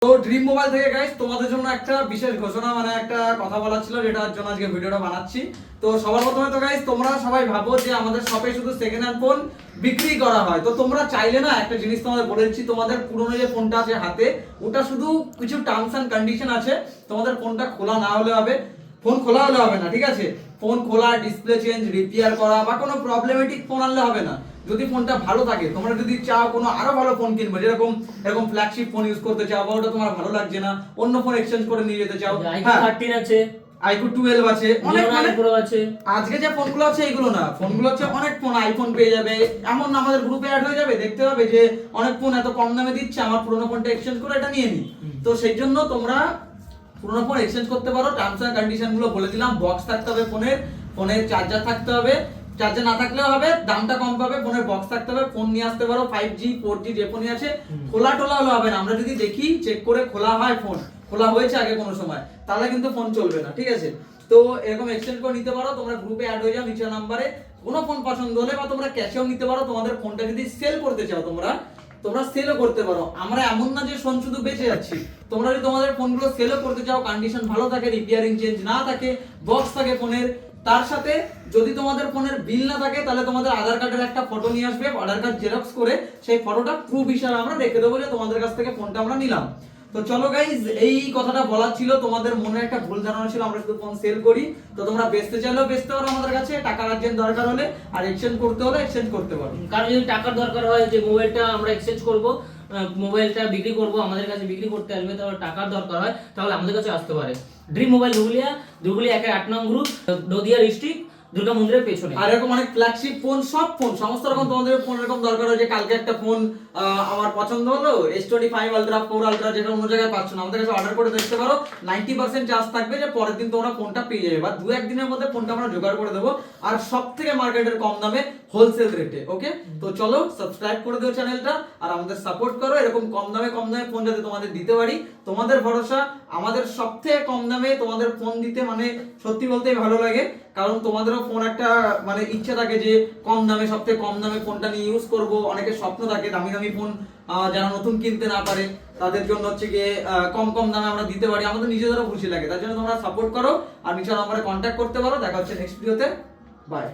তো dream mobile থেকে guys তোমাদের জন্য একটা বিশেষ ঘোষণা মানে একটা কথা বলার ছিল, যেটার জন্য আজকে ভিডিওটা বানাচ্ছি। তো সবার প্রথমে তো গাইস তোমরা সবাই ভাবো যে আমাদের শপে শুধু সেকেন্ড হ্যান্ড ফোন বিক্রি করা হয়। তো তোমরা চাইলে না একটা জিনিস তোমাদের বলেছি, তোমাদের পুরনো যে ফোনটা আছে হাতে, ওটা শুধু কিছু টার্মস এন্ড কন্ডিশন আছে, তোমাদের ফোনটা খোলা না হলে হবে, ফোন খোলা হলে হবে না, ঠিক আছে? ফোন খোলা, ডিসপ্লে চেঞ্জ, রিপেয়ার করা বা কোনো প্রবলেমেটিক ফোন আনলে হবে না। যদি ফোনটা ভালো থাকে, তোমরা যদি চাও কোনো আরো ভালো ফোন কিনবে, যেরকম এরকম ফ্ল্যাগশিপ ফোন ইউজ করতে চাও বা ওটা তোমার ভালো লাগছে না, অন্য ফোন এক্সচেঞ্জ করে নিয়ে যেতে চাও, iQOO 13 আছে, iQOO 12 আছে, অনেক মানে Pro আছে। আজকে যে ফোনগুলো আছে এইগুলো না, ফোনগুলো হচ্ছে অনেক ফোন, আইফোন পেয়ে যাবে, এমন আমাদের গ্রুপে অ্যাড হয়ে যাবে, দেখতে পাবে যে অনেক ফোন এত কম দামে দিচ্ছে, আমার পুরনো ফোনটা এক্সচেঞ্জ করে এটা নিয়ে নি। তো সেই জন্য তোমরা পুরনো ফোন এক্সচেঞ্জ করতে পারো। টার্মস এন্ড কন্ডিশন গুলো বলে দিলাম। বক্স থাকতে হবে ফোনের চার্জার থাকতে হবে, চার্জার না থাকলেও হবে, দামটা কম পাবে। ফোনের বক্স থাকতে হবে, ফোন নিয়ে আসতে পারো, 5G 4G যে ফোনই আছে। খোলা টোলা হলে হবে না, আমরা যদি দেখি চেক করে খোলা হয়, ফোন খোলা হয়েছে আগে কোনো সময়, তাহলে কিন্তু ফোন চলবে না, ঠিক আছে? তো এরকম এক্সচেঞ্জ করে নিতে পারো, তোমরা গ্রুপে অ্যাড হয়ে যাও নিচের নাম্বারে। কোনো ফোন পছন্দ হলে বা তোমরা ক্যাশেও নিতে পারো, তোমাদের ফোনটা যদি সেল করতে চাও তোমরা সেলও করতে পারো। আমরা এমন না যে ফোন শুধু বেঁচে যাচ্ছি, তোমরা যদি তোমাদের ফোনগুলো সেলও করতে চাও, কন্ডিশন ভালো থাকে, রিপেয়ারিং চেঞ্জ না থাকে, বক্স থাকে ফোনের, তার সাথে যদি তোমাদের ফোনের বিল না থাকে, তাহলে তোমাদের আধার কার্ডের একটা ফটো নিয়ে আসবে, আধার কার্ড জেরক্স করে সেই ফটোটা প্রুফ হিসাবে আমরা রেখে দেবো যে তোমাদের কাছ থেকে ফোনটা আমরা নিলাম। তো চলো গাইজ, এই কথাটা বলার ছিল। তোমাদের মনে একটা ভুল ধারণা ছিল আমরা শুধু ফোন সেল করি। তো তোমরা বেচতে চাইলেও বেচতে পারো আমাদের কাছে, টাকা আর্জেন্ট দরকার হলে, আর এক্সচেঞ্জ করতে হলে এক্সচেঞ্জ করতে পারো। কারণ যদি টাকার দরকার হয়, যে মোবাইলটা আমরা এক্সচেঞ্জ করব, মোবাইলটা বিক্রি করব, আমাদের কাছে বিক্রি করতে আসবে, তাহলে টাকার দরকার হয়, তাহলে আমাদের কাছে আসতে পারে। ড্রিম মোবাইল ধুবুলিয়া 8 নং গ্রুপ, নদিয়া ডিস্ট্রিক্ট, দুর্গা মন্দিরের পেছনে। আর এরকম অনেক ফ্ল্যাগশিপ ফোন, সব ফোন, সমস্ত রকম তোমাদের ফোন এরকম দরকার হয় যে কালকে একটা ফোন আমার পছন্দ হলো, S25 আলট্রা 4 আলট্রা, যেটা অন্য জায়গায় পাচ্ছ না, আমাদের কাছে অর্ডার করে দেখতে পারো। 90% চার্জ থাকবে, যে পরের দিন তোমরা ফোনটা পেয়ে যাবে, বা 2-1 দিনের মধ্যে ফোনটা আমরা জোগাড় করে দেবো, আর সবথেকে মার্কেটের কম দামে হোলসেল রেটে। ওকে, তো চলো সাবস্ক্রাইব করে দিও চ্যানেলটা, আর আমাদের সাপোর্ট করো। এরকম কম দামে ফোন যাতে তোমাদের দিতে পারি, তোমাদের ভরসা। আমাদের সবথেকে কম দামে তোমাদের ফোন দিতে মানে সত্যি বলতেই ভালো লাগে, কারণ তোমাদেরও ফোন একটা মানে ইচ্ছা থাকে যে কম দামে, সবথেকে কম দামে ফোনটা নিয়ে ইউজ করব। অনেকের স্বপ্ন থাকে দামি দামি ফোন যারা নতুন কিনতে না পারে, তাদের জন্য হচ্ছে গিয়ে কম দামে আমরা দিতে পারি, আমাদের নিজেদেরও খুশি লাগে। তার জন্য তোমরা সাপোর্ট করো, আর নিচে নাম্বারে কন্ট্যাক্ট করতে পারো। দেখা হচ্ছে নেক্সট ভিডিওতে, বাই।